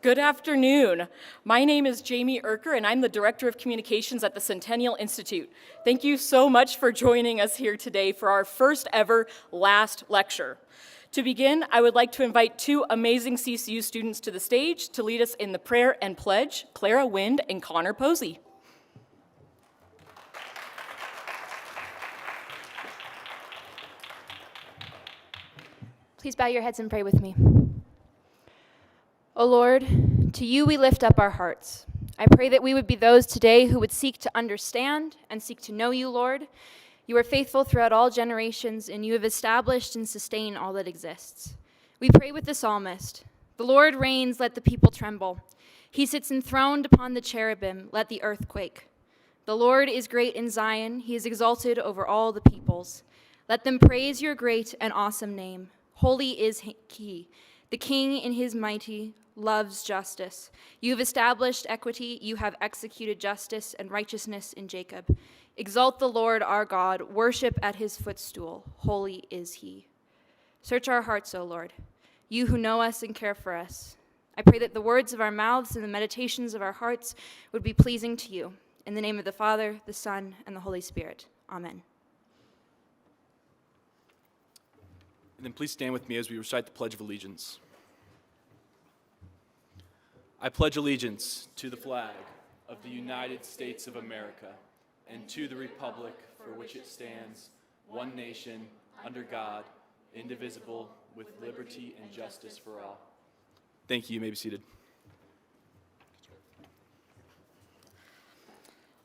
Good afternoon. My name is Jamie Erker, and I'm the Director of Communications at the Centennial Institute. Thank you so much for joining us here today for our first ever last lecture. To begin, I would like to invite two amazing CCU students to the stage to lead us in the prayer and pledge, Clara Wind and Connor Posey. Please bow your heads and pray with me. O Lord, to you we lift up our hearts. I pray that we would be those today who would seek to understand and seek to know you, Lord. You are faithful throughout all generations, and you have established and sustained all that exists. We pray with the psalmist, the Lord reigns, let the people tremble. He sits enthroned upon the cherubim, let the earth quake. The Lord is great in Zion, he is exalted over all the peoples. Let them praise your great and awesome name. Holy is he. The King in his mighty loves justice. You have established equity. You have executed justice and righteousness in Jacob. Exalt the Lord our God. Worship at his footstool. Holy is he. Search our hearts, O Lord, you who know us and care for us. I pray that the words of our mouths and the meditations of our hearts would be pleasing to you. In the name of the Father, the Son, and the Holy Spirit. Amen. And then please stand with me as we recite the Pledge of Allegiance. I pledge allegiance to the flag of the United States of America and to the republic for which it stands, one nation, under God, indivisible, with liberty and justice for all. Thank you. You may be seated.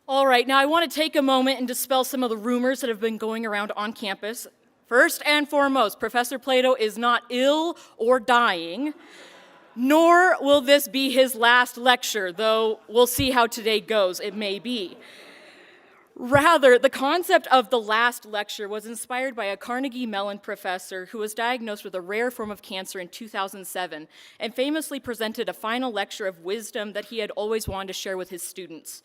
All right, now I want to take a moment and dispel some of the rumors that have been going around on campus. First and foremost, Professor Plato is not ill or dying, nor will this be his last lecture, though we'll see how today goes. It may be. Rather, the concept of the last lecture was inspired by a Carnegie Mellon professor who was diagnosed with a rare form of cancer in 2007 and famously presented a final lecture of wisdom that he had always wanted to share with his students.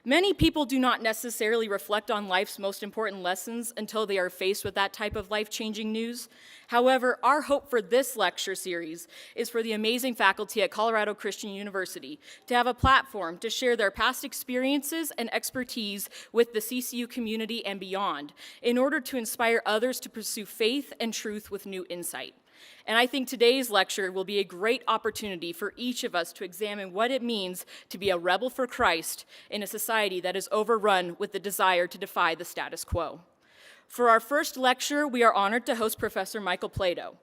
Many people do not necessarily reflect on life's most important lessons until they are faced with that type of life-changing news. However, our hope for this lecture series is for the amazing faculty at Colorado Christian University to have a platform to share their past experiences and expertise with the CCU community and beyond in order to inspire others to pursue faith and truth with new insight. And I think today's lecture will be a great opportunity for each of us to examine what it means to be a rebel for Christ in a society that is overrun with the desire to defy the status quo. For our first lecture, we are honored to host Professor Michael Plato.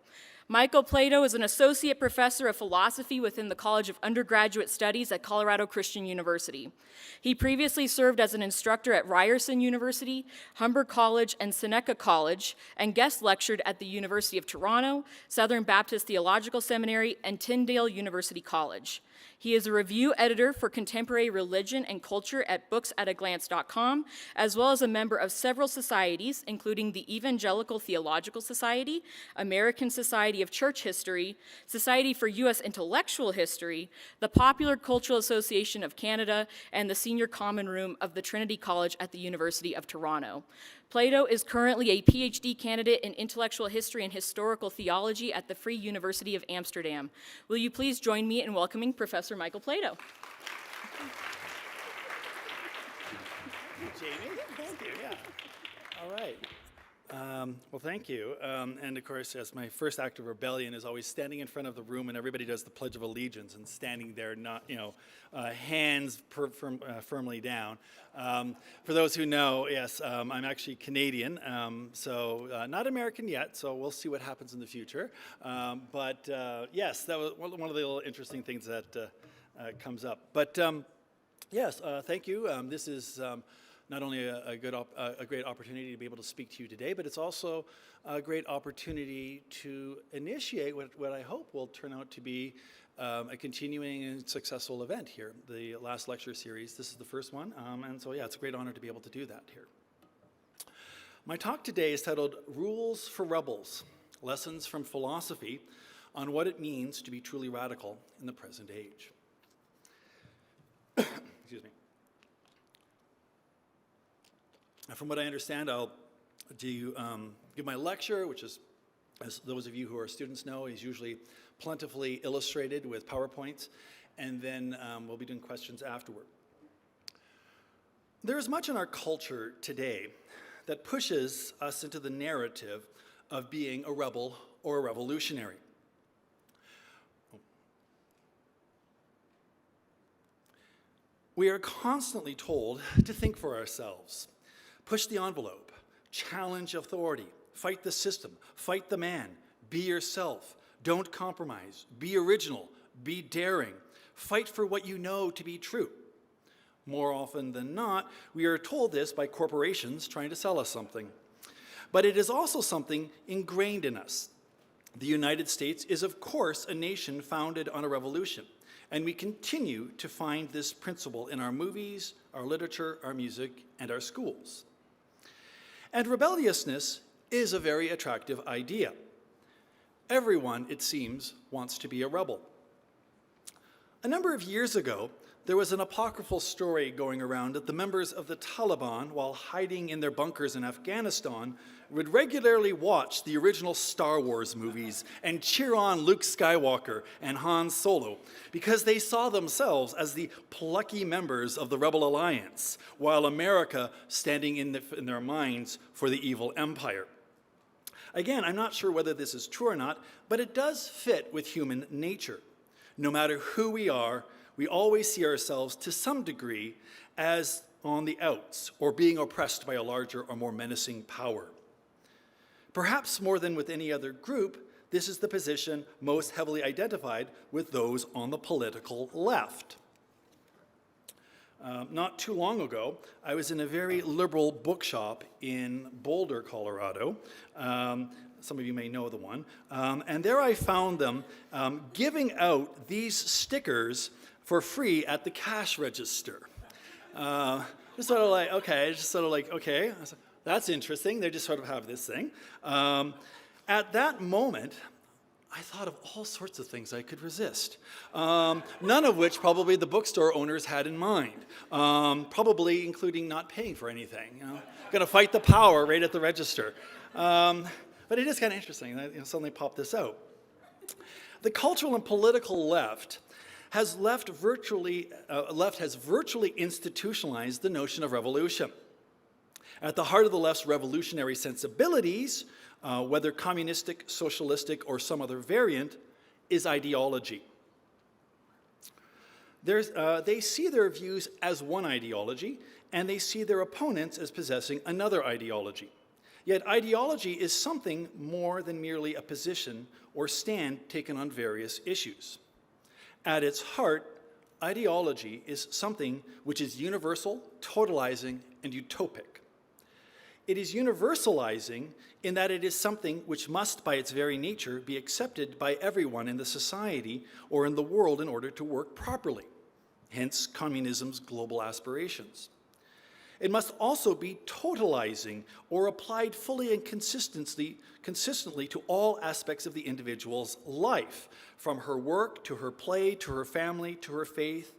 Michael Plato is an associate professor of philosophy within the College of Undergraduate Studies at Colorado Christian University. He previously served as an instructor at Ryerson University, Humber College, and Seneca College, and guest lectured at the University of Toronto, Southern Baptist Theological Seminary, and Tyndale University College. He is a review editor for contemporary religion and culture at booksataglance.com, as well as a member of several societies, including the Evangelical Theological Society, American Society of Church History, Society for U.S. Intellectual History, the Popular Cultural Association of Canada, and the Senior Common Room of the Trinity College at the University of Toronto. Plato is currently a PhD candidate in intellectual history and historical theology at the Free University of Amsterdam. Will you please join me in welcoming Professor Michael Plato? Jamie, thank you, yeah. All right. Well, thank you. And of course, yes, my first act of rebellion is always standing in front of the room and everybody does the Pledge of Allegiance and standing there, not, hands firmly down. For those who know, yes, I'm actually Canadian, so not American yet, so we'll see what happens in the future. But yes, that was one of the little interesting things that comes up. But yes, thank you. This is not only a great opportunity to be able to speak to you today, but it's also a great opportunity to initiate what I hope will turn out to be a continuing and successful event here, the last lecture series. This is the first one, and so yeah, it's a great honor to be able to do that here. My talk today is titled Rules for Rebels, Lessons from Philosophy on What It Means to be Truly Radical in the Present Age. Excuse me. From what I understand, I'll give my lecture, which is, as those of you who are students know, is usually plentifully illustrated with PowerPoints. and then we'll be doing questions afterward. There is much in our culture today that pushes us into the narrative of being a rebel or a revolutionary. We are constantly told to think for ourselves, push the envelope, challenge authority, fight the system, fight the man, be yourself, don't compromise, be original, be daring, fight for what you know to be true. More often than not, we are told this by corporations trying to sell us something. But it is also something ingrained in us. The United States is, of course, a nation founded on a revolution, and we continue to find this principle in our movies, our literature, our music, and our schools. And rebelliousness is a very attractive idea. Everyone, it seems, wants to be a rebel. A number of years ago, there was an apocryphal story going around that the members of the Taliban, while hiding in their bunkers in Afghanistan, would regularly watch the original Star Wars movies and cheer on Luke Skywalker and Han Solo because they saw themselves as the plucky members of the Rebel Alliance, while America standing in their minds for the evil empire. Again, I'm not sure whether this is true or not, but it does fit with human nature. No matter who we are, we always see ourselves to some degree as on the outs or being oppressed by a larger or more menacing power. Perhaps more than with any other group, this is the position most heavily identified with those on the political left. Not too long ago, I was in a very liberal bookshop in Boulder, Colorado. Some of you may know the one. And there I found them giving out these stickers for free at the cash register. Just sort of like, okay, that's interesting. They just sort of have this thing. At that moment, I thought of all sorts of things I could resist, none of which probably the bookstore owners had in mind, probably including not paying for anything. Going to fight the power right at the register. But it is kind of interesting that suddenly popped this out. The cultural and political left has virtually institutionalized the notion of revolution. At the heart of the left's revolutionary sensibilities, whether communistic, socialistic, or some other variant, is ideology. They see their views as one ideology, and they see their opponents as possessing another ideology. Yet ideology is something more than merely a position or stand taken on various issues. At its heart, ideology is something which is universal, totalizing, and utopic. It is universalizing in that it is something which must, by its very nature, be accepted by everyone in the society or in the world in order to work properly, hence communism's global aspirations. It must also be totalizing or applied fully and consistently to all aspects of the individual's life, from her work to her play to her family to her faith.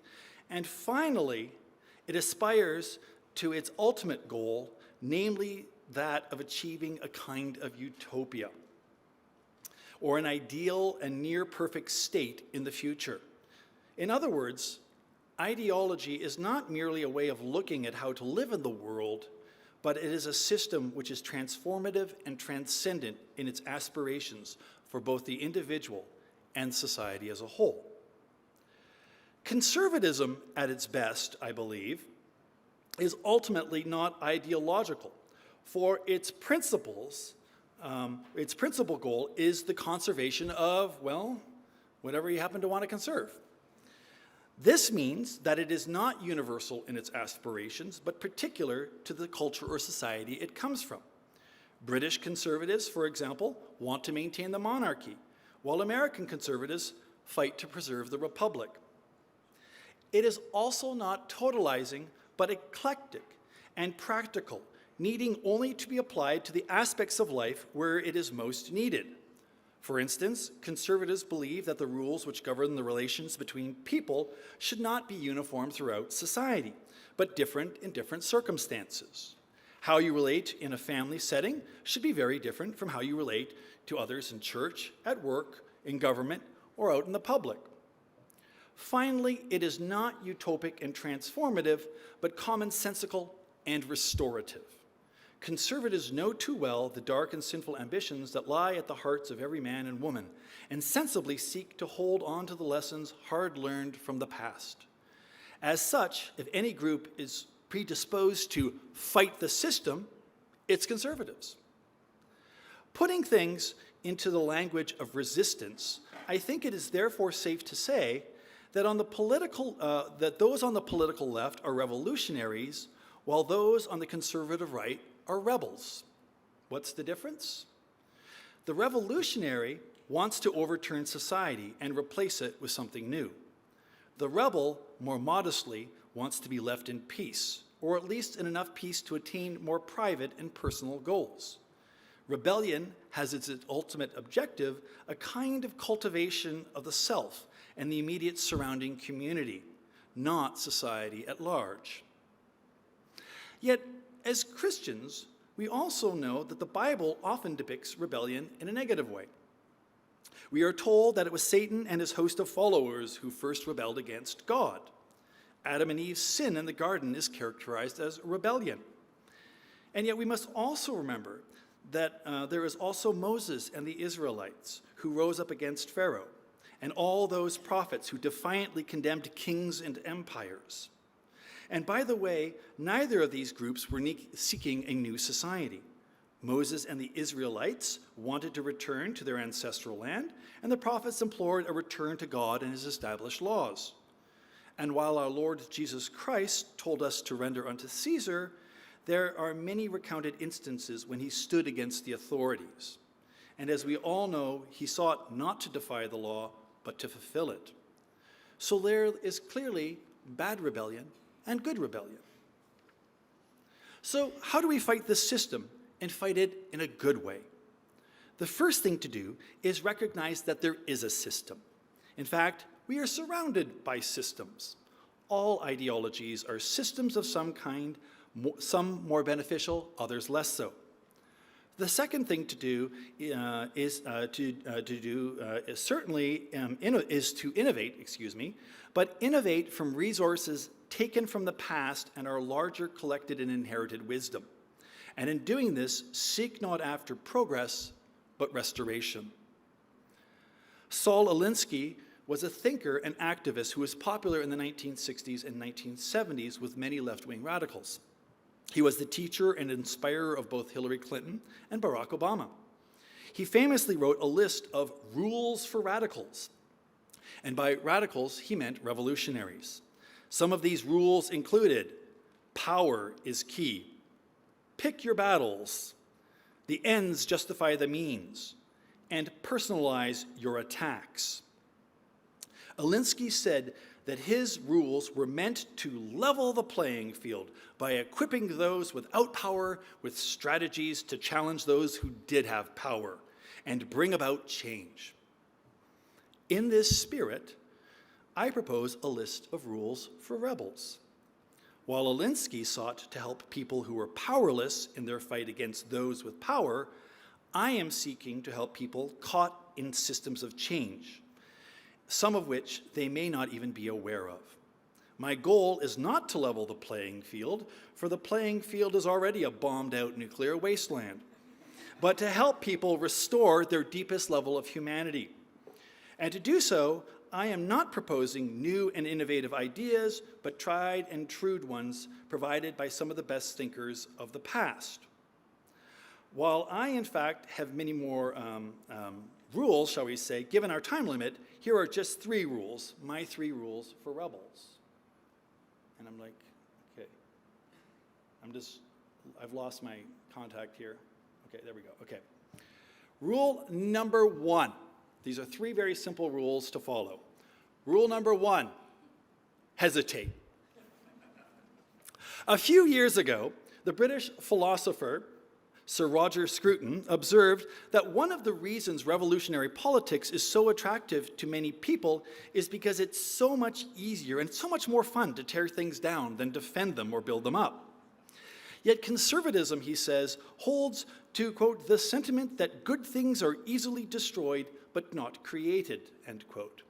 And finally, it aspires to its ultimate goal, namely that of achieving a kind of utopia, or an ideal and near perfect state in the future. In other words, ideology is not merely a way of looking at how to live in the world, but it is a system which is transformative and transcendent in its aspirations for both the individual and society as a whole. Conservatism, at its best, I believe, is ultimately not ideological, for its principle goal is the conservation of, well, whatever you happen to want to conserve. This means that it is not universal in its aspirations, but particular to the culture or society it comes from. British conservatives, for example, want to maintain the monarchy, while American conservatives fight to preserve the republic. It is also not totalizing, but eclectic and practical, needing only to be applied to the aspects of life where it is most needed. For instance, conservatives believe that the rules which govern the relations between people should not be uniform throughout society, but different in different circumstances. How you relate in a family setting should be very different from how you relate to others in church, at work, in government, or out in the public. Finally, it is not utopic and transformative, but commonsensical and restorative. Conservatives know too well the dark and sinful ambitions that lie at the hearts of every man and woman, and sensibly seek to hold on to the lessons hard learned from the past. As such, if any group is predisposed to fight the system, it's conservatives. Putting things into the language of resistance, I think it is therefore safe to say that those on the political left are revolutionaries, while those on the conservative right are rebels. What's the difference? The revolutionary wants to overturn society and replace it with something new. The rebel, more modestly, wants to be left in peace, or at least in enough peace to attain more private and personal goals. Rebellion has as its ultimate objective a kind of cultivation of the self and the immediate surrounding community, not society at large. Yet, as Christians, we also know that the Bible often depicts rebellion in a negative way. We are told that it was Satan and his host of followers who first rebelled against God. Adam and Eve's sin in the garden is characterized as rebellion. And yet we must also remember that there is also Moses and the Israelites who rose up against Pharaoh, and all those prophets who defiantly condemned kings and empires. And by the way, neither of these groups were seeking a new society. Moses and the Israelites wanted to return to their ancestral land, and the prophets implored a return to God and his established laws. And while our Lord Jesus Christ told us to render unto Caesar, there are many recounted instances when he stood against the authorities. And as we all know, he sought not to defy the law, but to fulfill it. So there is clearly bad rebellion and good rebellion. So how do we fight this system and fight it in a good way? The first thing to do is recognize that there is a system. In fact, we are surrounded by systems. All ideologies are systems of some kind, some more beneficial, others less so. The second thing to do is to innovate, but innovate from resources taken from the past and our larger collected and inherited wisdom. And in doing this, seek not after progress, but restoration. Saul Alinsky was a thinker and activist who was popular in the 1960s and 1970s with many left-wing radicals. He was the teacher and inspirer of both Hillary Clinton and Barack Obama. He famously wrote a list of rules for radicals. And by radicals, he meant revolutionaries. Some of these rules included: power is key, pick your battles, the ends justify the means, and personalize your attacks. Alinsky said that his rules were meant to level the playing field by equipping those without power with strategies to challenge those who did have power and bring about change. In this spirit, I propose a list of rules for rebels. While Alinsky sought to help people who were powerless in their fight against those with power, I am seeking to help people caught in systems of change, some of which they may not even be aware of. My goal is not to level the playing field, for the playing field is already a bombed-out nuclear wasteland, but to help people restore their deepest level of humanity. And to do so, I am not proposing new and innovative ideas, but tried and true ones provided by some of the best thinkers of the past. While I, in fact, have many more rules, shall we say, given our time limit, here are just 3 rules, my 3 rules for rebels. And I'm like, okay, I've lost my contact here. Okay, there we go, okay. Rule number 1. These are 3 very simple rules to follow. Rule number 1, hesitate. A few years ago, the British philosopher Sir Roger Scruton observed that one of the reasons revolutionary politics is so attractive to many people is because it's so much easier and so much more fun to tear things down than defend them or build them up. Yet conservatism, he says, holds to, quote, the sentiment that good things are easily destroyed but not created, end quote.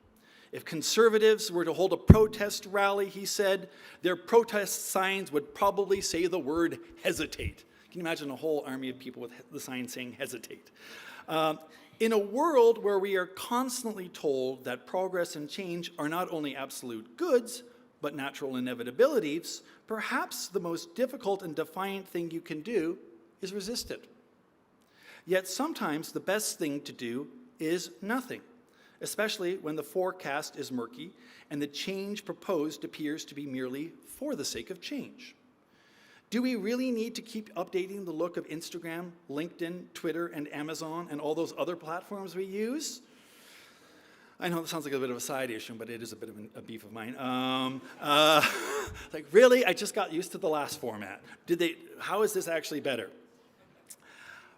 If conservatives were to hold a protest rally, he said, their protest signs would probably say the word hesitate. Can you imagine a whole army of people with the sign saying hesitate? In a world where we are constantly told that progress and change are not only absolute goods, but natural inevitabilities, perhaps the most difficult and defiant thing you can do is resist it. Yet sometimes the best thing to do is nothing, especially when the forecast is murky and the change proposed appears to be merely for the sake of change. Do we really need to keep updating the look of Instagram, LinkedIn, Twitter, and Amazon, and all those other platforms we use? I know it sounds like a bit of a side issue, but it is a bit of a beef of mine. Like, really? I just got used to the last format. How is this actually better?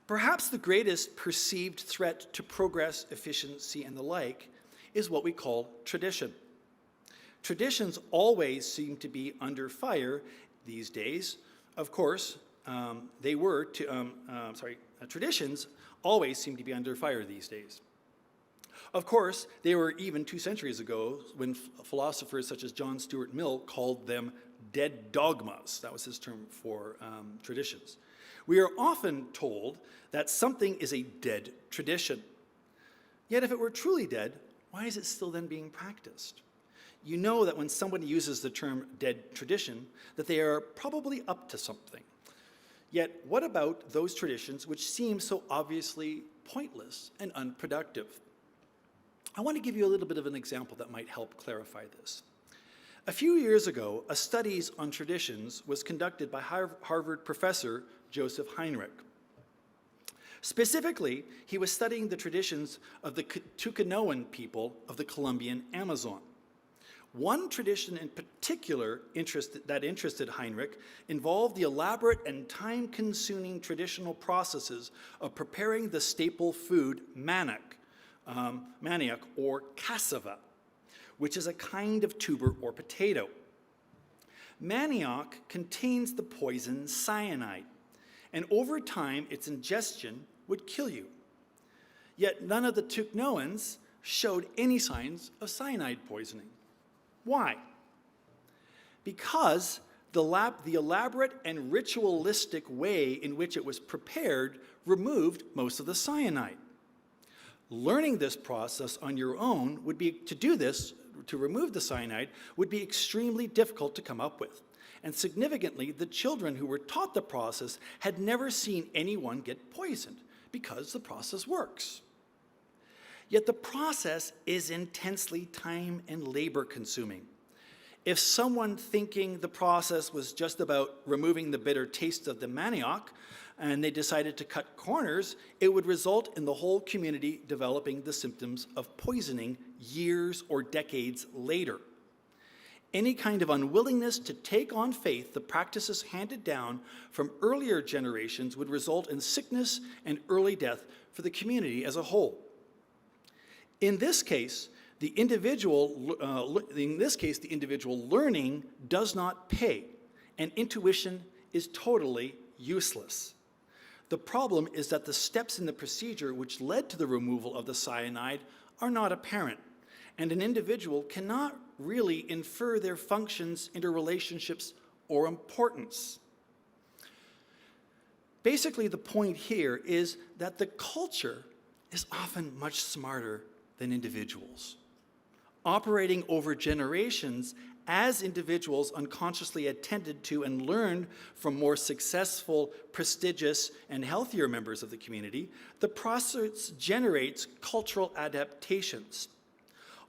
Perhaps the greatest perceived threat to progress, efficiency, and the like is what we call tradition. Traditions always seem to be under fire these days. Of course, traditions always seem to be under fire these days. Of course, they were even 2 centuries ago when philosophers such as John Stuart Mill called them dead dogmas. That was his term for traditions. We are often told that something is a dead tradition. Yet if it were truly dead, why is it still then being practiced? You know that when somebody uses the term dead tradition, that they are probably up to something. Yet what about those traditions which seem so obviously pointless and unproductive? I want to give you a little bit of an example that might help clarify this. A few years ago, a studies on traditions was conducted by Harvard professor Joseph Heinrich. Specifically, he was studying the traditions of the Tucanoan people of the Colombian Amazon. One tradition in particular that interested Heinrich involved the elaborate and time-consuming traditional processes of preparing the staple food manioc or cassava, which is a kind of tuber or potato. Manioc contains the poison cyanide, and over time its ingestion would kill you. Yet none of the Tucanoans showed any signs of cyanide poisoning. Why? Because the elaborate and ritualistic way in which it was prepared removed most of the cyanide. Learning this process on your own to remove the cyanide, would be extremely difficult to come up with. And significantly, the children who were taught the process had never seen anyone get poisoned because the process works. Yet the process is intensely time and labor consuming. If someone thinking the process was just about removing the bitter taste of the manioc, and they decided to cut corners, it would result in the whole community developing the symptoms of poisoning years or decades later. Any kind of unwillingness to take on faith the practices handed down from earlier generations would result in sickness and early death for the community as a whole. In this case, the individual learning does not pay, and intuition is totally useless. The problem is that the steps in the procedure which led to the removal of the cyanide are not apparent, and an individual cannot really infer their functions, interrelationships, or importance. Basically, the point here is that the culture is often much smarter than individuals. Operating over generations, as individuals unconsciously attended to and learned from more successful, prestigious, and healthier members of the community, the process generates cultural adaptations.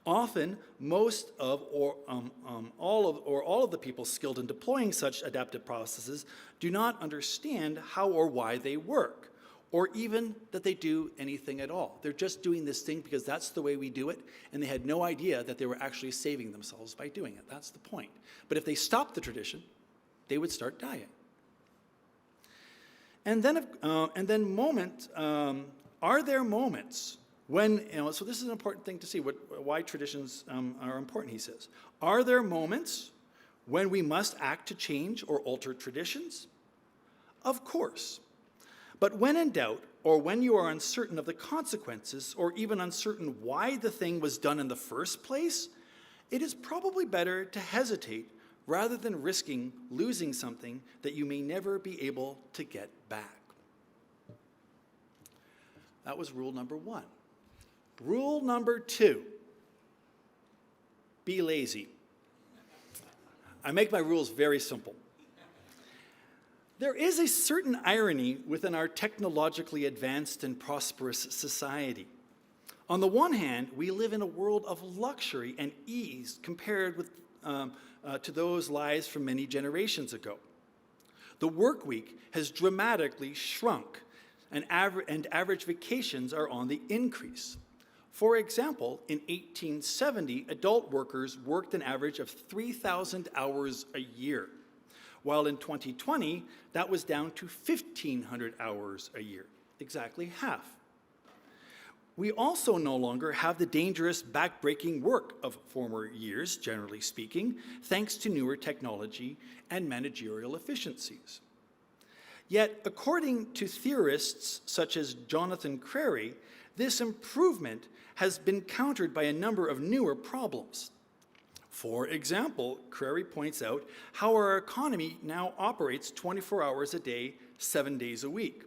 Often, most of or all of the people skilled in deploying such adaptive processes do not understand how or why they work, or even that they do anything at all. They're just doing this thing because that's the way we do it, and they had no idea that they were actually saving themselves by doing it. That's the point. But if they stopped the tradition, they would start dying. And then are there moments when, so this is an important thing to see, why traditions are important, he says. Are there moments when we must act to change or alter traditions? Of course. But when in doubt, or when you are uncertain of the consequences, or even uncertain why the thing was done in the first place, it is probably better to hesitate rather than risking losing something that you may never be able to get back. That was rule number 1. Rule number 2, be lazy. I make my rules very simple. There is a certain irony within our technologically advanced and prosperous society. On the one hand, we live in a world of luxury and ease compared with, to those lives from many generations ago. The work week has dramatically shrunk, and average vacations are on the increase. For example, in 1870, adult workers worked an average of 3,000 hours a year, while in 2020, that was down to 1,500 hours a year, exactly half. We also no longer have the dangerous back-breaking work of former years, generally speaking, thanks to newer technology and managerial efficiencies. Yet, according to theorists such as Jonathan Crary, this improvement has been countered by a number of newer problems. For example, Crary points out how our economy now operates 24 hours a day, 7 days a week.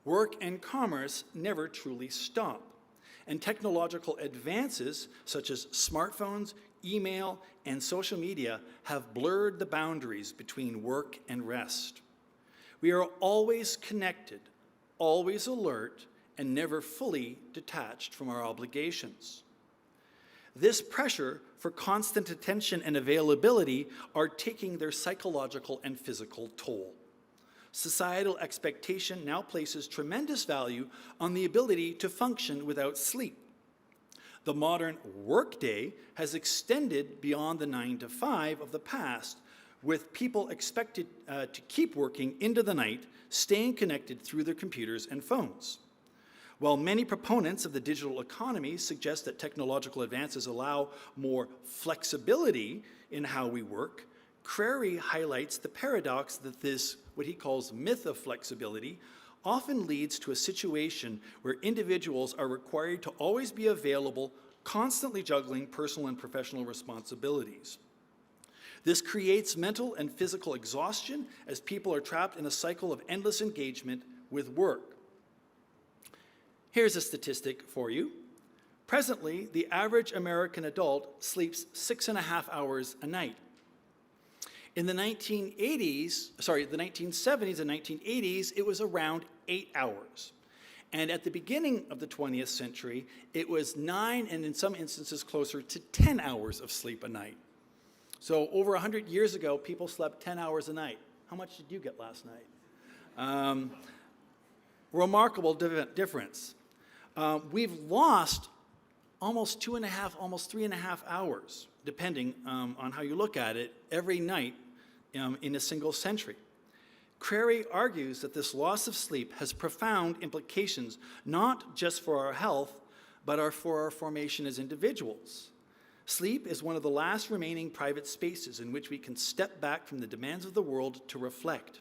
Work and commerce never truly stop, and technological advances such as smartphones, email, and social media have blurred the boundaries between work and rest. We are always connected, always alert, and never fully detached from our obligations. This pressure for constant attention and availability are taking their psychological and physical toll. Societal expectation now places tremendous value on the ability to function without sleep. The modern workday has extended beyond the 9 to 5 of the past, with people expected to keep working into the night, staying connected through their computers and phones. While many proponents of the digital economy suggest that technological advances allow more flexibility in how we work, Crary highlights the paradox that this, what he calls myth of flexibility, often leads to a situation where individuals are required to always be available, constantly juggling personal and professional responsibilities. This creates mental and physical exhaustion as people are trapped in a cycle of endless engagement with work. Here's a statistic for you. Presently, the average American adult sleeps 6.5 hours a night. In the 1970s and 1980s, it was around 8 hours. And at the beginning of the 20th century, it was 9 and in some instances closer to 10 hours of sleep a night. So over 100 years ago, people slept 10 hours a night. How much did you get last night? Remarkable difference. We've lost almost 2.5, almost 3.5 hours, depending on how you look at it, every night in a single century. Crary argues that this loss of sleep has profound implications, not just for our health, but for our formation as individuals. Sleep is one of the last remaining private spaces in which we can step back from the demands of the world to reflect.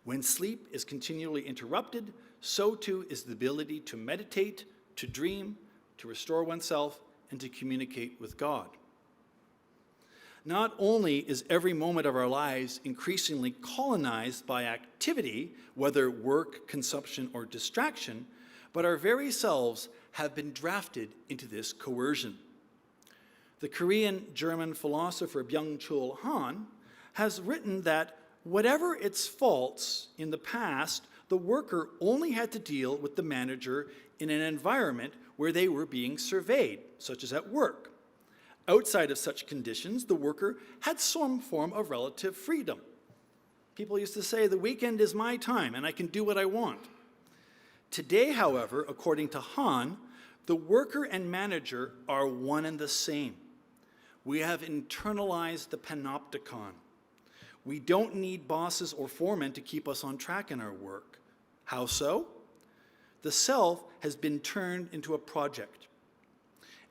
When sleep is continually interrupted, so too is the ability to meditate, to dream, to restore oneself, and to communicate with God. Not only is every moment of our lives increasingly colonized by activity, whether work, consumption, or distraction, but our very selves have been drafted into this coercion. The Korean-German philosopher Byung-Chul Han has written that whatever its faults in the past, the worker only had to deal with the manager in an environment where they were being surveyed, such as at work. Outside of such conditions, the worker had some form of relative freedom. People used to say, the weekend is my time and I can do what I want. Today, however, according to Han, the worker and manager are one and the same. We have internalized the panopticon. We don't need bosses or foremen to keep us on track in our work. How so? The self has been turned into a project.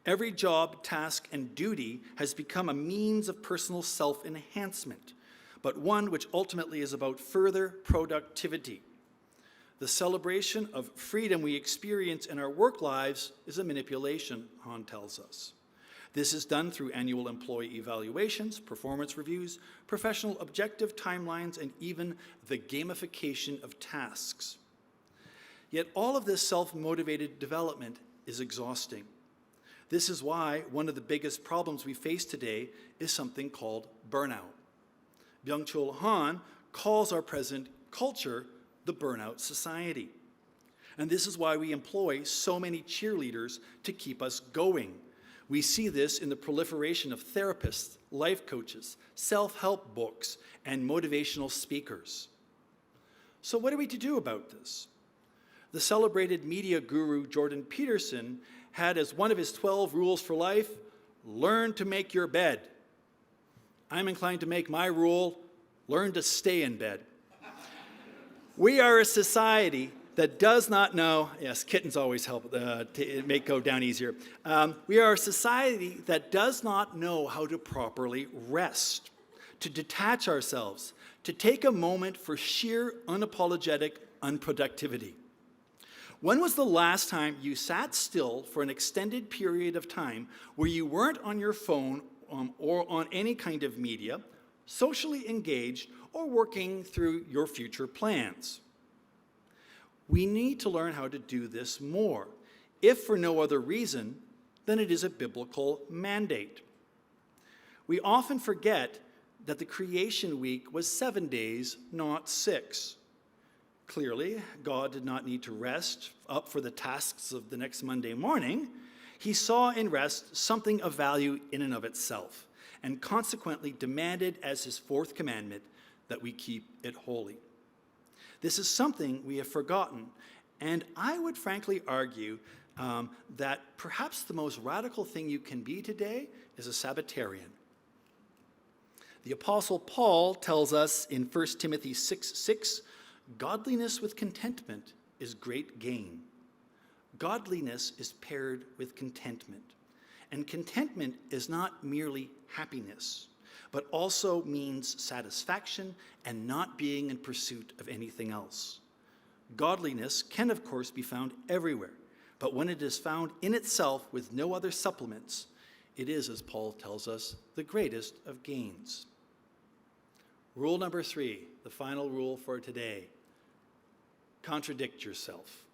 Every job, task, and duty has become a means of personal self-enhancement, but one which ultimately is about further productivity. The celebration of freedom we experience in our work lives is a manipulation, Han tells us. This is done through annual employee evaluations, performance reviews, professional objective timelines, and even the gamification of tasks. Yet all of this self-motivated development is exhausting. This is why one of the biggest problems we face today is something called burnout. Byung-Chul Han calls our present culture the burnout society. And this is why we employ so many cheerleaders to keep us going. We see this in the proliferation of therapists, life coaches, self-help books, and motivational speakers. So what are we to do about this? The celebrated media guru Jordan Peterson had as one of his 12 rules for life, learn to make your bed. I'm inclined to make my rule, learn to stay in bed. We are a society that does not know, yes, kittens always help to make go down easier. We are a society that does not know how to properly rest, to detach ourselves, to take a moment for sheer, unapologetic unproductivity. When was the last time you sat still for an extended period of time where you weren't on your phone or on any kind of media, socially engaged, or working through your future plans? We need to learn how to do this more, if for no other reason than it is a biblical mandate. We often forget that the creation week was 7 days, not 6. Clearly, God did not need to rest up for the tasks of the next Monday morning. He saw in rest something of value in and of itself, and consequently demanded as his fourth commandment that we keep it holy. This is something we have forgotten, and I would frankly argue that perhaps the most radical thing you can be today is a Sabbatarian. The Apostle Paul tells us in 1 Timothy 6:6, godliness with contentment is great gain. Godliness is paired with contentment, and contentment is not merely happiness, but also means satisfaction and not being in pursuit of anything else. Godliness can, of course, be found everywhere, but when it is found in itself with no other supplements, it is, as Paul tells us, the greatest of gains. Rule number 3, the final rule for today: contradict yourself.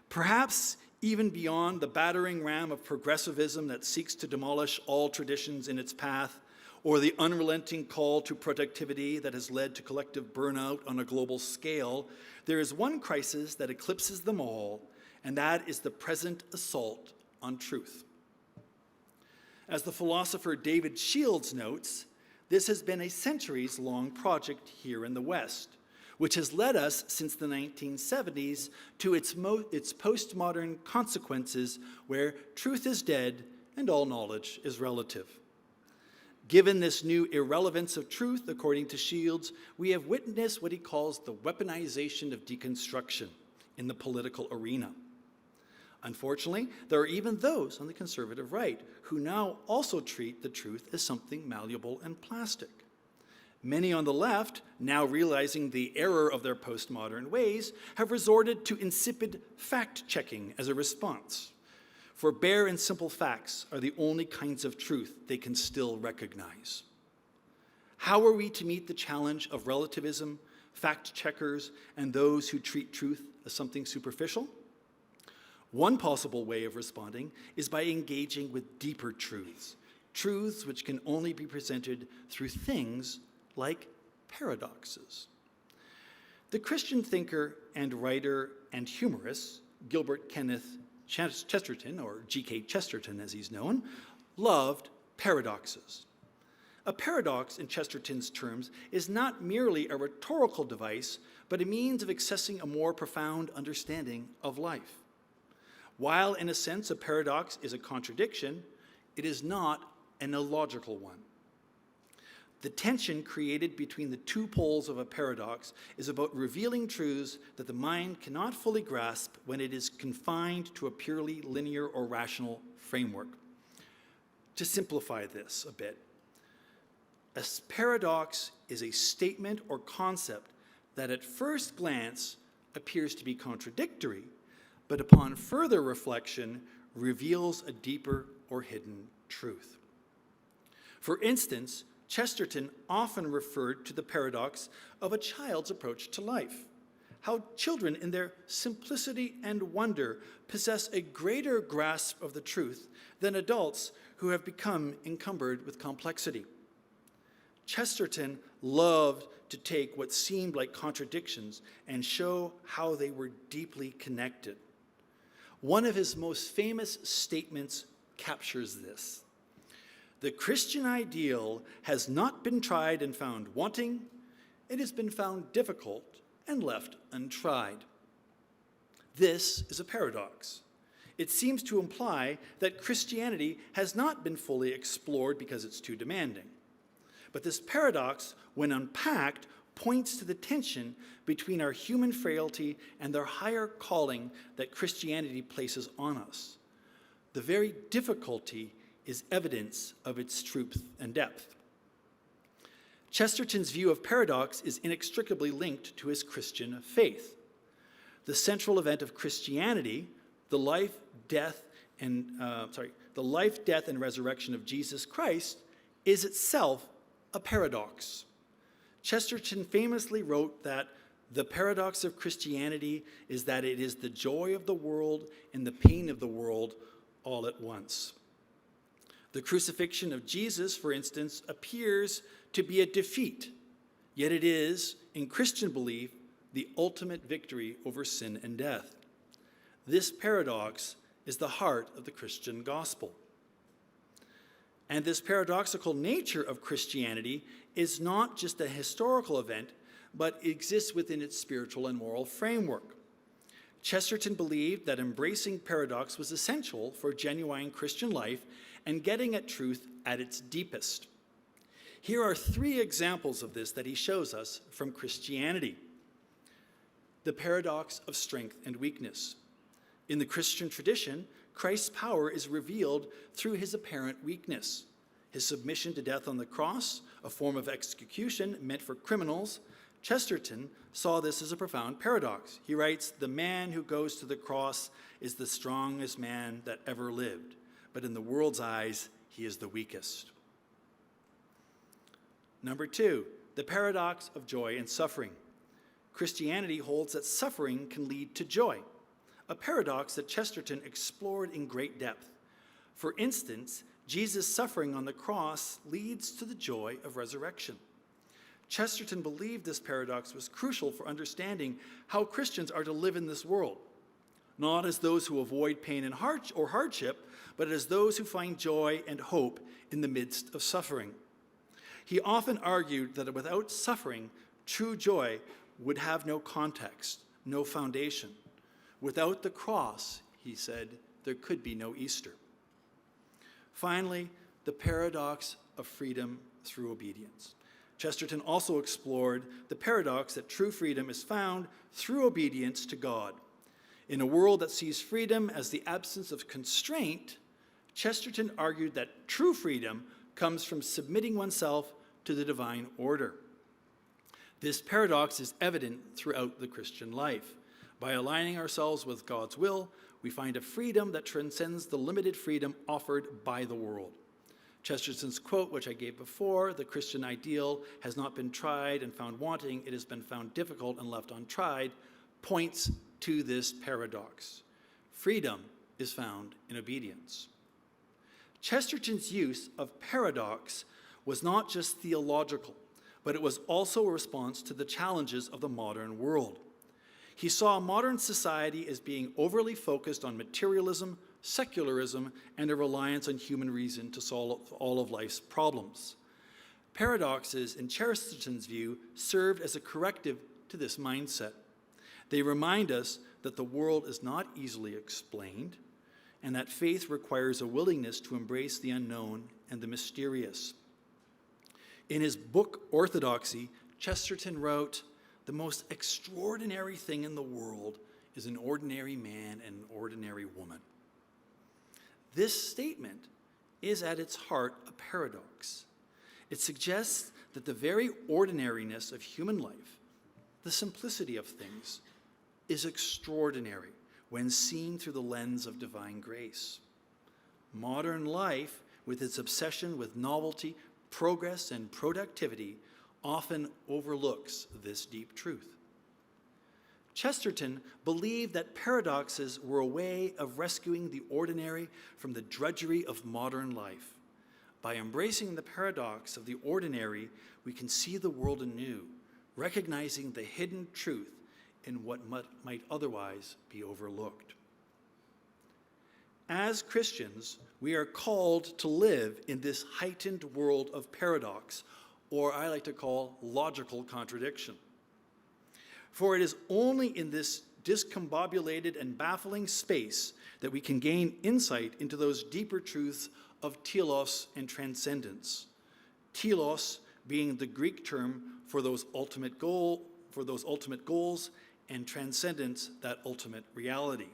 Perhaps even beyond the battering ram of progressivism that seeks to demolish all traditions in its path, or the unrelenting call to productivity that has led to collective burnout on a global scale, there is one crisis that eclipses them all, and that is the present assault on truth. As the philosopher David Shields notes, this has been a centuries-long project here in the West, which has led us since the 1970s to its postmodern consequences, where truth is dead and all knowledge is relative. Given this new irrelevance of truth, according to Shields, we have witnessed what he calls the weaponization of deconstruction in the political arena. Unfortunately, there are even those on the conservative right who now also treat the truth as something malleable and plastic. Many on the left, now realizing the error of their postmodern ways, have resorted to insipid fact-checking as a response. For bare and simple facts are the only kinds of truth they can still recognize. How are we to meet the challenge of relativism, fact-checkers, and those who treat truth as something superficial? One possible way of responding is by engaging with deeper truths, truths which can only be presented through things like paradoxes. The Christian thinker and writer and humorist Gilbert Kenneth Chesterton, or G.K. Chesterton as he's known, loved paradoxes. A paradox, in Chesterton's terms, is not merely a rhetorical device, but a means of accessing a more profound understanding of life. While, in a sense, a paradox is a contradiction, it is not an illogical one. The tension created between the two poles of a paradox is about revealing truths that the mind cannot fully grasp when it is confined to a purely linear or rational framework. To simplify this a bit, a paradox is a statement or concept that at first glance appears to be contradictory, but upon further reflection reveals a deeper or hidden truth. For instance, Chesterton often referred to the paradox of a child's approach to life, how children in their simplicity and wonder possess a greater grasp of the truth than adults who have become encumbered with complexity. Chesterton loved to take what seemed like contradictions and show how they were deeply connected. One of his most famous statements captures this. The Christian ideal has not been tried and found wanting. It has been found difficult and left untried. This is a paradox. It seems to imply that Christianity has not been fully explored because it's too demanding. But this paradox, when unpacked, points to the tension between our human frailty and the higher calling that Christianity places on us. The very difficulty is evidence of its truth and depth. Chesterton's view of paradox is inextricably linked to his Christian faith. The central event of Christianity, the life, death, and resurrection of Jesus Christ, is itself a paradox. Chesterton famously wrote that the paradox of Christianity is that it is the joy of the world and the pain of the world all at once. The crucifixion of Jesus, for instance, appears to be a defeat, yet it is, in Christian belief, the ultimate victory over sin and death. This paradox is the heart of the Christian gospel. And this paradoxical nature of Christianity is not just a historical event, but exists within its spiritual and moral framework. Chesterton believed that embracing paradox was essential for genuine Christian life and getting at truth at its deepest. Here are 3 examples of this that he shows us from Christianity. The paradox of strength and weakness. In the Christian tradition, Christ's power is revealed through his apparent weakness. His submission to death on the cross, a form of execution meant for criminals. Chesterton saw this as a profound paradox. He writes, "The man who goes to the cross is the strongest man that ever lived, but in the world's eyes, he is the weakest." Number 2, the paradox of joy and suffering. Christianity holds that suffering can lead to joy, a paradox that Chesterton explored in great depth. For instance, Jesus' suffering on the cross leads to the joy of resurrection. Chesterton believed this paradox was crucial for understanding how Christians are to live in this world, not as those who avoid pain and hardship, but as those who find joy and hope in the midst of suffering. He often argued that without suffering, true joy would have no context, no foundation. Without the cross, he said, there could be no Easter. Finally, the paradox of freedom through obedience. Chesterton also explored the paradox that true freedom is found through obedience to God. In a world that sees freedom as the absence of constraint, Chesterton argued that true freedom comes from submitting oneself to the divine order. This paradox is evident throughout the Christian life. By aligning ourselves with God's will, we find a freedom that transcends the limited freedom offered by the world. Chesterton's quote, which I gave before, "The Christian ideal has not been tried and found wanting, it has been found difficult and left untried," points to this paradox. Freedom is found in obedience. Chesterton's use of paradox was not just theological, but it was also a response to the challenges of the modern world. He saw modern society as being overly focused on materialism, secularism, and a reliance on human reason to solve all of life's problems. Paradoxes, in Chesterton's view, served as a corrective to this mindset. They remind us that the world is not easily explained, and that faith requires a willingness to embrace the unknown and the mysterious. In his book, Orthodoxy, Chesterton wrote, "The most extraordinary thing in the world is an ordinary man and an ordinary woman." This statement is at its heart a paradox. It suggests that the very ordinariness of human life, the simplicity of things, is extraordinary, when seen through the lens of divine grace. Modern life, with its obsession with novelty, progress, and productivity, often overlooks this deep truth. Chesterton believed that paradoxes were a way of rescuing the ordinary from the drudgery of modern life. By embracing the paradox of the ordinary, we can see the world anew, recognizing the hidden truth in what might otherwise be overlooked. As Christians, we are called to live in this heightened world of paradox, or I like to call logical contradiction. For it is only in this discombobulated and baffling space that we can gain insight into those deeper truths of telos and transcendence. Telos being the Greek term for those ultimate goals, and transcendence, that ultimate reality.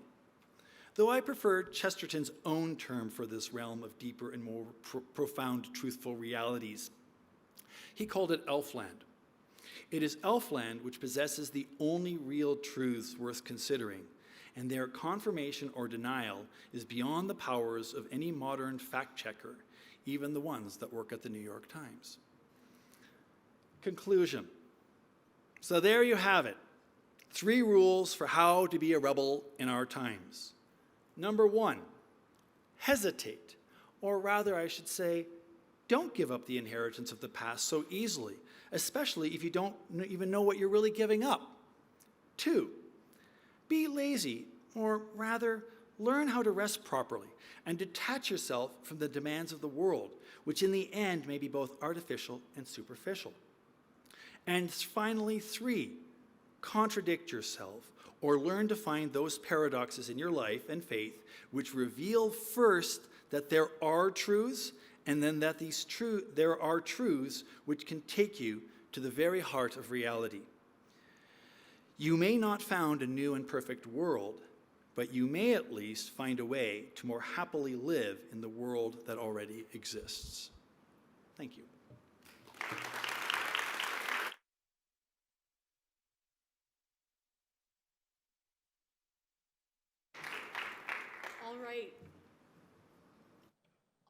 Though I prefer Chesterton's own term for this realm of deeper and more profound truthful realities. He called it Elfland. It is Elfland which possesses the only real truths worth considering, and their confirmation or denial is beyond the powers of any modern fact checker, even the ones that work at the New York Times. Conclusion. So there you have it. 3 rules for how to be a rebel in our times. Number 1, hesitate, or rather I should say, don't give up the inheritance of the past so easily, especially if you don't even know what you're really giving up. 2, be lazy, or rather, learn how to rest properly and detach yourself from the demands of the world, which in the end may be both artificial and superficial. And finally, 3, contradict yourself, or learn to find those paradoxes in your life and faith which reveal first that there are truths, and then that there are truths which can take you to the very heart of reality. You may not found a new and perfect world, but you may at least find a way to more happily live in the world that already exists. Thank you.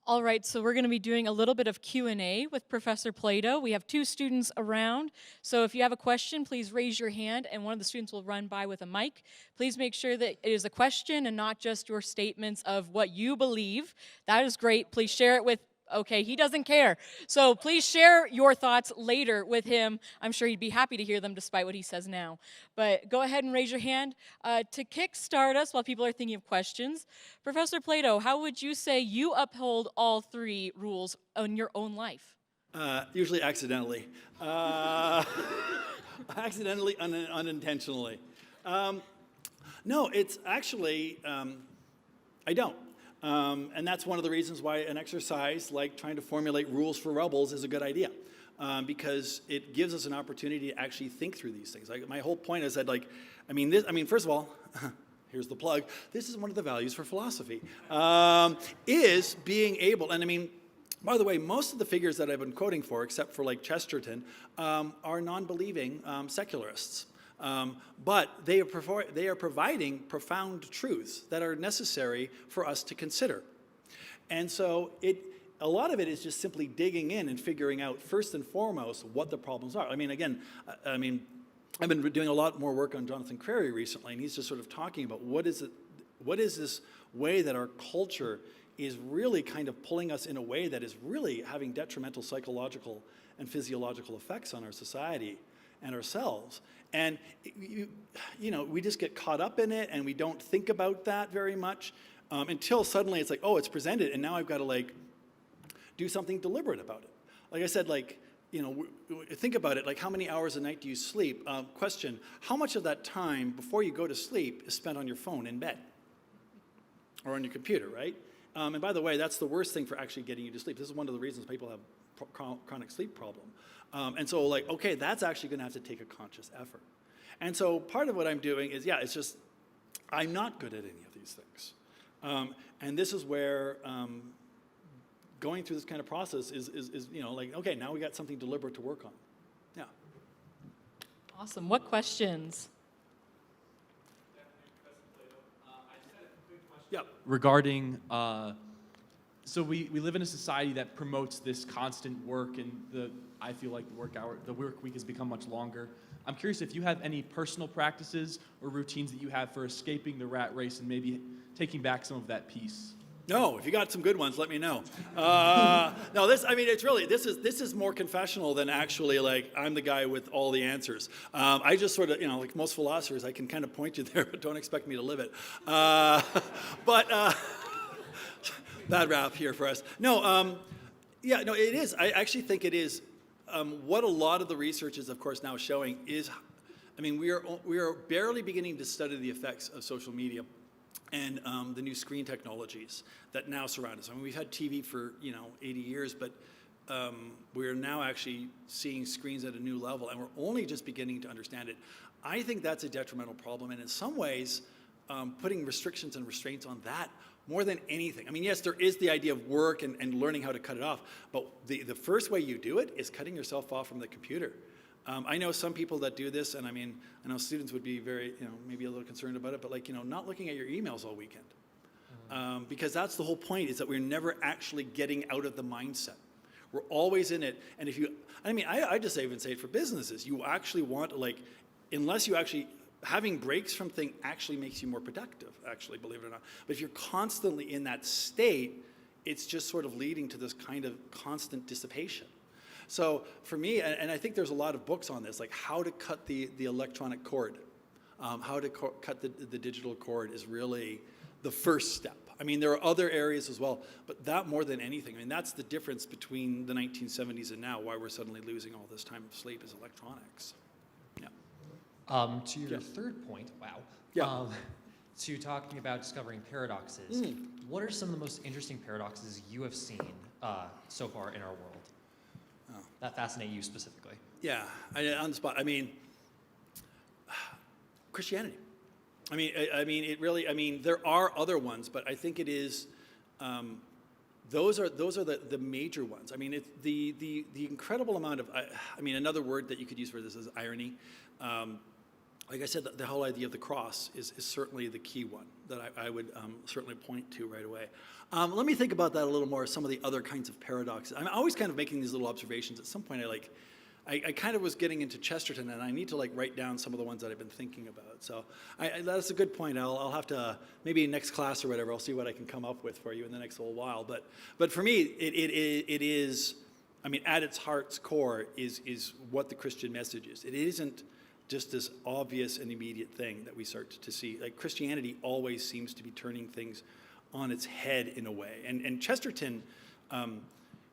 All right, so we're going to be doing a little bit of Q&A with Professor Plato. We have 2 students around, so if you have a question, please raise your hand, and one of the students will run by with a mic. Please make sure that it is a question and not just your statements of what you believe. That is great. Please share it with... Okay, he doesn't care. So please share your thoughts later with him. I'm sure he'd be happy to hear them despite what he says now. But go ahead and raise your hand. To kickstart us while people are thinking of questions, Professor Plato, how would you say you uphold all 3 rules in your own life? Usually accidentally. Accidentally, unintentionally. No, it's actually, I don't. And that's one of the reasons why an exercise like trying to formulate rules for rebels is a good idea, because it gives us an opportunity to actually think through these things. Like, my whole point is that, first of all, here's the plug, this is one of the values for philosophy, is being able, and by the way, most of the figures that I've been quoting for, except for like Chesterton, are non-believing secularists. But they are providing profound truths that are necessary for us to consider. And so a lot of it is just simply digging in and figuring out first and foremost what the problems are. I've been doing a lot more work on Jonathan Crary recently, and he's just sort of talking about what is this way that our culture is really kind of pulling us in a way that is really having detrimental psychological and physiological effects on our society and ourselves. And we just get caught up in it, and we don't think about that very much until suddenly it's like, oh, it's presented, and now I've got to do something deliberate about it. Like I said, think about it, how many hours a night do you sleep? Question, how much of that time before you go to sleep is spent on your phone in bed or on your computer, right? And by the way, that's the worst thing for actually getting you to sleep. This is one of the reasons people have chronic sleep problem. And so okay, that's actually going to have to take a conscious effort. And so part of what I'm doing is, it's just, I'm not good at any of these things. And this is where going through this kind of process is okay, now we got something deliberate to work on. Yeah. Awesome. What questions? Yep. regarding, so we live in a society that promotes this constant work, and I feel like the work week has become much longer. I'm curious if you have any personal practices or routines that you have for escaping the rat race and maybe taking back some of that peace. No, if you got some good ones, let me know. No, it's really, this is more confessional than actually like I'm the guy with all the answers. I just sort of, like most philosophers, I can kind of point you there, but don't expect me to live it. Bad rap here for us. No, it is. I actually think it is. What a lot of the research is, of course, now showing is, we are barely beginning to study the effects of social media and the new screen technologies that now surround us. We've had TV for 80 years, but we are now actually seeing screens at a new level, and we're only just beginning to understand it. I think that's a detrimental problem, and in some ways, putting restrictions and restraints on that more than anything. Yes, there is the idea of work and learning how to cut it off, but the first way you do it is cutting yourself off from the computer. I know some people that do this, and I know students would be very, maybe a little concerned about it, but not looking at your emails all weekend. Because that's the whole point, is that we're never actually getting out of the mindset. We're always in it, and I just even say it for businesses. You actually want, unless you actually, having breaks from things actually makes you more productive, actually, believe it or not. But if you're constantly in that state, it's just sort of leading to this kind of constant dissipation. So for me, and I think there's a lot of books on this, like how to cut the electronic cord, how to cut the digital cord is really the first step. There are other areas as well, but that more than anything, that's the difference between the 1970s and now, why we're suddenly losing all this time of sleep is electronics. Yeah. To your third point, wow. Yeah. To talking about discovering paradoxes, what are some of the most interesting paradoxes you have seen so far in our world that fascinate you specifically? Yeah, on the spot. Christianity. It really. There are other ones, but I think it is. Those are the major ones. It's the incredible amount of. Another word that you could use for this is irony. Like I said, the whole idea of the cross is certainly the key one that I would certainly point to right away. Let me think about that a little more, some of the other kinds of paradoxes. I'm always kind of making these little observations. At some point, I kind of was getting into Chesterton, and I need to write down some of the ones that I've been thinking about. So that's a good point. I'll have to, maybe next class or whatever, I'll see what I can come up with for you in the next little while. But for me, it is, at its heart's core is what the Christian message is. It isn't just this obvious and immediate thing that we start to see. Christianity always seems to be turning things on its head in a way. And Chesterton,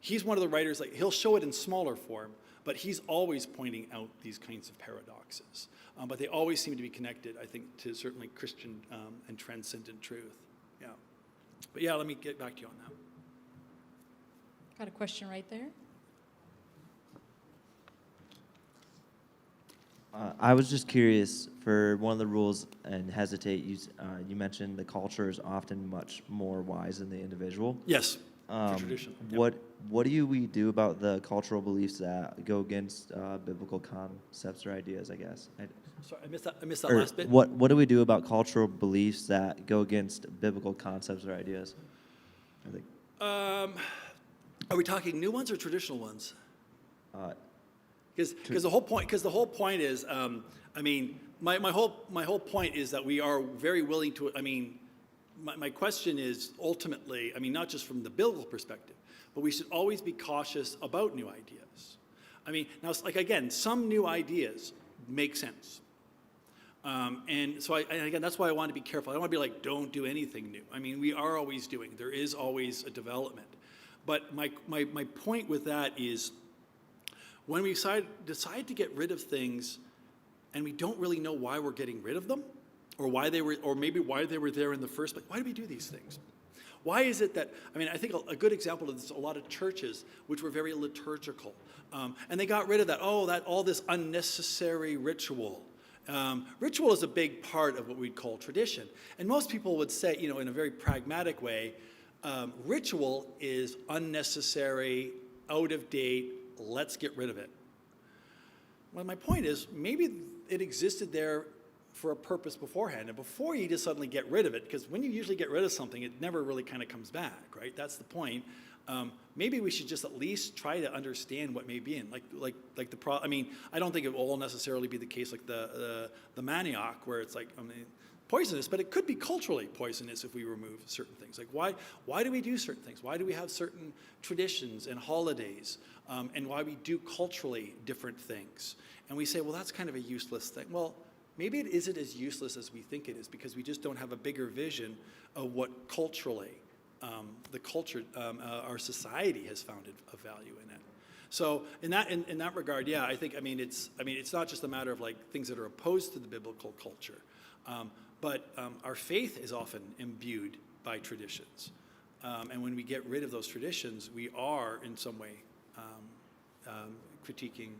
he's one of the writers, he'll show it in smaller form, but he's always pointing out these kinds of paradoxes. But they always seem to be connected, I think, to certainly Christian and transcendent truth. Yeah. But yeah, let me get back to you on that. Got a question right there. I was just curious, for one of the rules, and hesitate, you mentioned the culture is often much more wise than the individual. Yes, for tradition. Yep. What do we do about the cultural beliefs that go against biblical concepts or ideas, I guess? Sorry, I missed that last bit. What do we do about cultural beliefs that go against biblical concepts or ideas? Are we talking new ones or traditional ones? Because the whole point is, my whole point is that we are very willing to. My question is ultimately, not just from the biblical perspective, but we should always be cautious about new ideas. Now, again, some new ideas make sense, and so again, that's why I want to be careful. I don't want to be don't do anything new. We are always doing. There is always a development, but my point with that is, when we decide to get rid of things and we don't really know why we're getting rid of them, or maybe why they were there in the first place, why do we do these things? Why is it that, I think a good example of this, a lot of churches which were very liturgical, and they got rid of that, all this unnecessary ritual. Ritual is a big part of what we'd call tradition. And most people would say, in a very pragmatic way, ritual is unnecessary, out of date, let's get rid of it. Well, my point is, maybe it existed there for a purpose beforehand. And before you just suddenly get rid of it, because when you usually get rid of something, it never really kind of comes back, right? That's the point. Maybe we should just at least try to understand what may be in, I mean, I don't think it will necessarily be the case like the manioc, where it's like, I mean, poisonous, but it could be culturally poisonous if we remove certain things. Like why do we do certain things? Why do we have certain traditions and holidays, and why we do culturally different things? And we say, well, that's kind of a useless thing. Well, maybe it isn't as useless as we think it is, because we just don't have a bigger vision of what culturally our society has found a value in it. So in that regard, yeah, I mean it's not just a matter of like things that are opposed to the biblical culture, but our faith is often imbued by traditions, and when we get rid of those traditions, we are in some way critiquing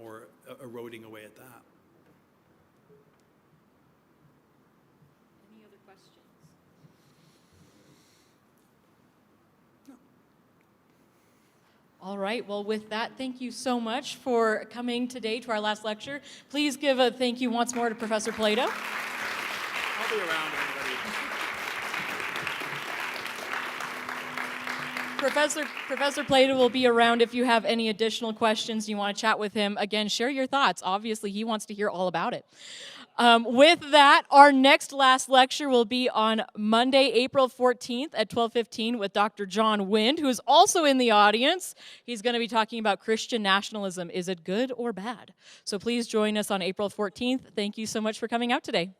or eroding away at that. Any other questions? All right, well, with that, thank you so much for coming today to our last lecture. Please give a thank you once more to Professor Plato. I'll be around if anybody. Professor Plato will be around if you have any additional questions, you want to chat with him. Again, share your thoughts. Obviously, he wants to hear all about it. With that, our next last lecture will be on Monday, April 14th at 12:15 with Dr. John Wind, who is also in the audience. He's going to be talking about Christian nationalism. Is it good or bad? So please join us on April 14th. Thank you so much for coming out today.